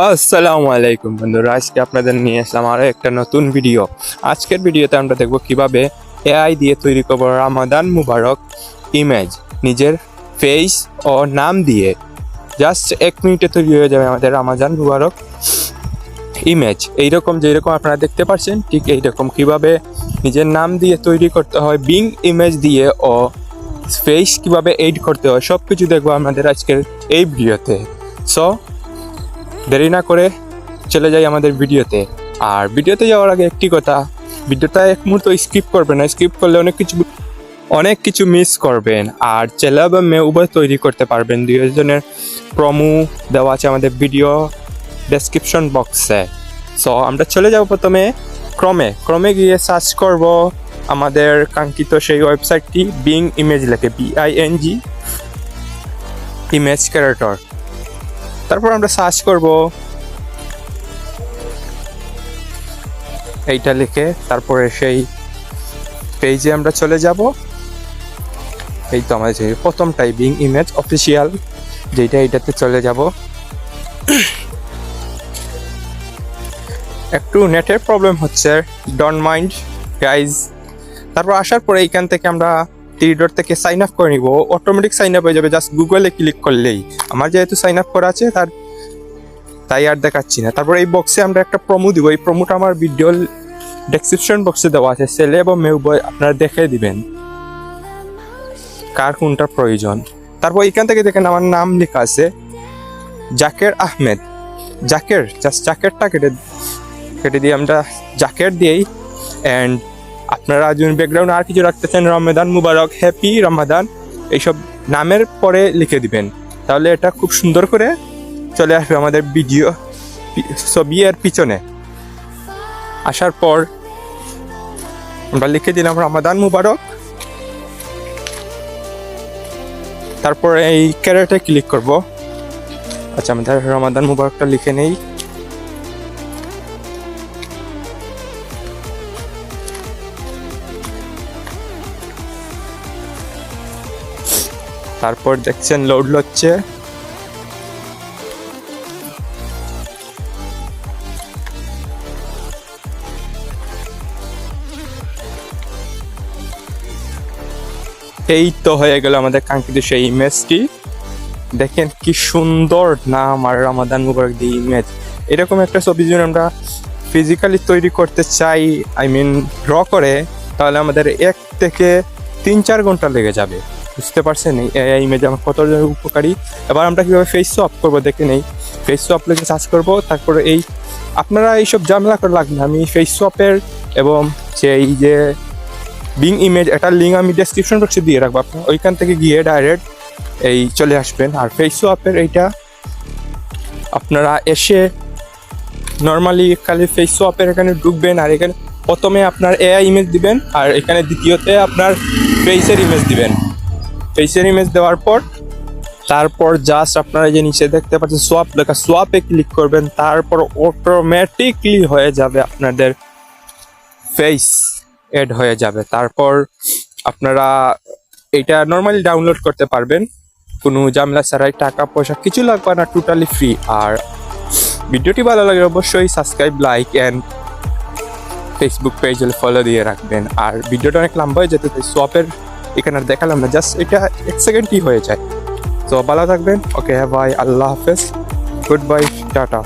আসসালামু আলাইকুম বন্ধুরা, আজকে আপনাদের নিয়ে আসলাম আরও একটা নতুন ভিডিও। আজকের ভিডিওতে আমরা দেখব কিভাবে এআই দিয়ে তৈরি করব রামাদান মুবারক ইমেজ। নিজের ফেস ও নাম দিয়ে জাস্ট 1 মিনিটে তৈরি হয়ে যাবে আমাদের রামাদান মুবারক ইমেজ। এইরকম যেরকম আপনারা দেখতে পাচ্ছেন, ঠিক এইরকম কিভাবে নিজের নাম দিয়ে তৈরি করতে হয়, বিং ইমেজ দিয়ে ও ফেস কিভাবে এড করতে হয়, সব কিছু দেখবো আমাদের আজকের এই ভিডিওতে। সো দেরি না করে চলে যাই আমাদের ভিডিওতে। আর ভিডিওতে যাওয়ার আগে একটি কথা, ভিডিওটা এক মুহূর্ত স্কিপ করবেন না, স্কিপ করলে অনেক কিছু মিস করবেন। আর ছেলে বা মেয়ে উভয় তৈরি করতে পারবেন। 2 জনের প্রমু দেওয়া আছে আমাদের ভিডিও ডেসক্রিপশন বক্সে। সো আমরা চলে যাব প্রথমে ক্রমে গিয়ে সার্চ করব আমাদের কাঙ্ক্ষিত সেই ওয়েবসাইটটি, বিং ইমেজ লেখে BING ইমেজ ক্রিয়েটর। তারপর আমরা সার্চ করব এইটা লিখে, তারপরে সেই পেজে আমরা চলে যাব। এই তো আমাদের যে প্রথমটাই বিং ইমেজ অফিসিয়াল, যেটা এইটাতে চলে যাব। একটু নেটের প্রবলেম হচ্ছে, ডোন্ট মাইন্ড গাইজ। তারপর আসার পরে এইখান থেকে আমরা 3 ডট থেকে সাইন আপ করে নিব। অটোমেটিক সাইন আপ হয়ে যাবে জাস্ট গুগলে ক্লিক করলেই। আমার যেহেতু সাইন আপ করা আছে তাই আর দেখাচ্ছি না। তারপর এই বক্সে আমরা একটা প্রমো দিব। এই প্রমোটা আমার ভিডিও ডেসক্রিপশন বক্সে দেওয়া আছে, ছেলে এবং মেয়ে উভয় আপনারা দেখে দিবেন কার কোনটা প্রয়োজন। তারপর এখান থেকে দেখেন আমার নাম লেখা আছে জাকের আহমেদ। জাকের, জাস্ট জাকেরটা কেটে দিয়ে আমরা জাকের দিয়েই। অ্যান্ড আপনারা যদি ব্যাকগ্রাউন্ড আর কিছু রাখতে চান, রমাদান মুবারক, হ্যাপি রমাদান, এইসব নামের পরে লিখে দিবেন। তাহলে এটা খুব সুন্দর করে চলে আসবে আমাদের ভিডিও ছবি এর পিছনে। আসার পর আমরা লিখে দিলাম রমাদান মুবারক। তারপর এই ক্যারেটে ক্লিক করব। আচ্ছা, আমাদের রমাদান মুবারকটা লিখে নেই। তারপর দেখছেন লোড হচ্ছে। এই তো হয়ে গেল আমাদের কাঙ্ক্ষিত সেই ইমেজটি। দেখেন কি সুন্দর নাম আর রমাদান মুবারক দিয়ে ইমেজ। এরকম একটা ছবি যদি আমরা ফিজিক্যালি তৈরি করতে চাই, ড্র করে, তাহলে আমাদের 1 থেকে 3-4 ঘন্টা লেগে যাবে। বুঝতে পারছেন এই ইমেজ আমার কত উপকারী। এবার আমরা কীভাবে ফেস সোয়াপ করবো দেখে নেই। ফেস সোয়াপ লিখে সার্চ করবো। তারপরে আপনারা এইসব ঝামেলা করে লাগবে না। আমি ফেস সোয়াপের এবং সেই যে বিং ইমেজ, এটার লিঙ্ক আমি ডেসক্রিপশন বক্সে দিয়ে রাখবো। আপনার ওইখান থেকে গিয়ে ডাইরেক্ট চলে আসবেন। আর ফেস সোয়াপের এইটা আপনারা এসে নর্মালি খালি ফেস সোয়াপের এখানে ঢুকবেন। আর এখানে প্রথমে আপনার এআই ইমেজ দিবেন, আর এখানে দ্বিতীয়তে আপনার ফেসের ইমেজ দিবেন। ফেসের ইমেজ দেওয়ার পর তারপর জাস্ট আপনারা যে নিচে দেখতে পাচ্ছেন সোয়াপ লেখা, সোয়াপে ক্লিক করবেন। তারপর অটোমেটিকলি হয়ে যাবে আপনাদের ফেস এড হয়ে যাবে। তারপর আপনারা এটা নর্মালি ডাউনলোড করতে পারবেন, কোনো ঝামেলা ছাড়াই, টাকা পয়সা কিছু লাগবে না, টোটালি ফ্রি। আর ভিডিওটি ভালো লাগলে অবশ্যই সাবস্ক্রাইব, লাইক অ্যান্ড ফেসবুক পেজে ফলো দিয়ে রাখবেন। আর ভিডিওটা অনেক লম্বা হয়ে যেতে, তাই সোয়াপের এখানে আর দেখালাম না, জাস্ট এটা 1 সেকেন্ডই হয়ে যায়। তো ভালো থাকবেন। ওকে, বাই, আল্লাহ হাফেজ, গুড বাই, টাটা।